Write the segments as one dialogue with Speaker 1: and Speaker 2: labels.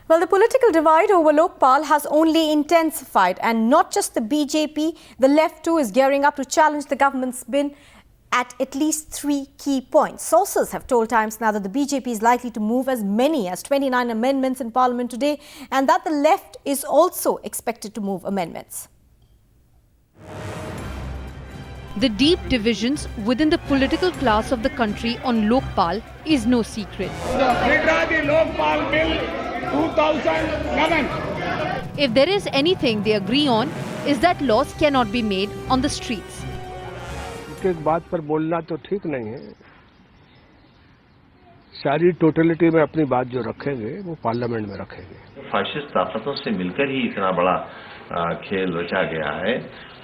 Speaker 1: Well, the political divide over Lokpal has only intensified, and not just the BJP, the left too is gearing up to challenge the government's bin at least three key points. Sources have told Times Now that the BJP is likely to move as many as 29 amendments in Parliament today, and that the left is also expected to move amendments.
Speaker 2: The deep divisions within the political class of the country on Lokpal is no secret.
Speaker 3: The Lokpal Bill 2011.
Speaker 2: If there is anything they agree on, is that laws cannot be made on the streets.
Speaker 4: एक बात पर बोलना तो ठीक नहीं है। सारी totality में अपनी बात जो रखेंगे वो पार्लियामेंट में रखेंगे।
Speaker 5: फाशिस्ट ताकतों से मिलकर ही इतना बड़ा खेल रचा गया है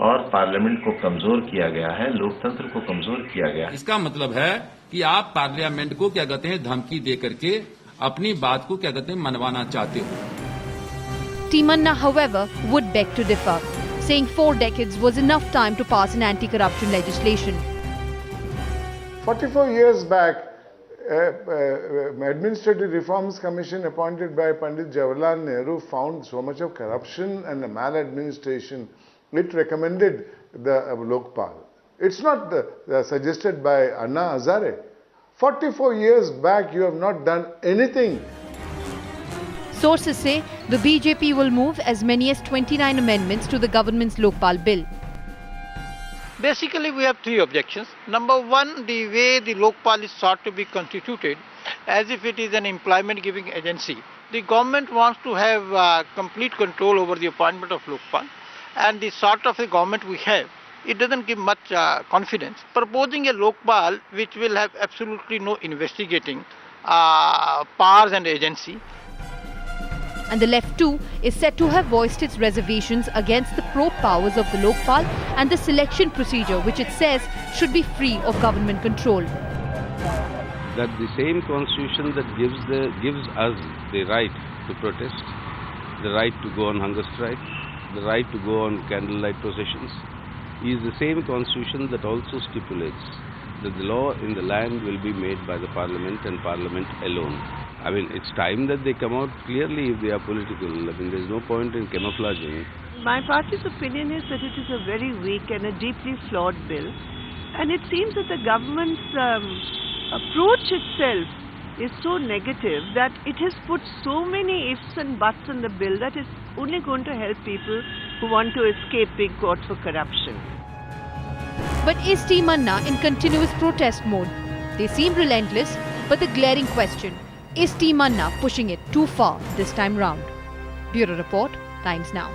Speaker 5: और पार्लियामेंट को कमजोर किया गया है, लोकतंत्र को कमजोर किया गया है।
Speaker 6: इसका मतलब है कि आप पार्लियामेंट को क्या कहते हैं धमकी दे करके अपनी बात को क्या कहते हैं मनवाना चाहते हो।
Speaker 2: Timanna, however, would beg to differ, saying 4 decades was enough time to pass an anti-corruption legislation.
Speaker 7: 44 years back, Administrative Reforms Commission appointed by Pandit Jawaharlal Nehru found so much of corruption and maladministration. It recommended the Lokpal. It's not suggested by Anna Hazare. 44 years back, you have not done anything.
Speaker 2: Sources say the BJP will move as many as 29 amendments to the government's Lokpal bill.
Speaker 8: Basically, we have 3 objections. Number one, the way the Lokpal is sought to be constituted, as if it is an employment-giving agency. The government wants to have complete control over the appointment of Lokpal, and the sort of a government we have, it doesn't give much confidence. Proposing a Lokpal which will have absolutely no investigating powers and agency.
Speaker 2: And the left too is said to have voiced its reservations against the probe powers of the Lokpal and the selection procedure, which it says should be free of government control.
Speaker 9: That the same constitution that gives us the right to protest, the right to go on hunger strike, the right to go on candlelight processions, is the same constitution that also stipulates that the law in the land will be made by the parliament and parliament alone. I mean, it's time that they come out clearly if they are political. I mean, there's no point in camouflaging.
Speaker 10: My party's opinion is that it is a very weak and a deeply flawed bill. And it seems that the government's approach itself is so negative that it has put so many ifs and buts in the bill that it's only going to help people who want to escape being caught for corruption.
Speaker 2: But is Timanna in continuous protest mode? They seem relentless, but the glaring question, is Timanna pushing it too far this time round? Bureau Report, Times Now.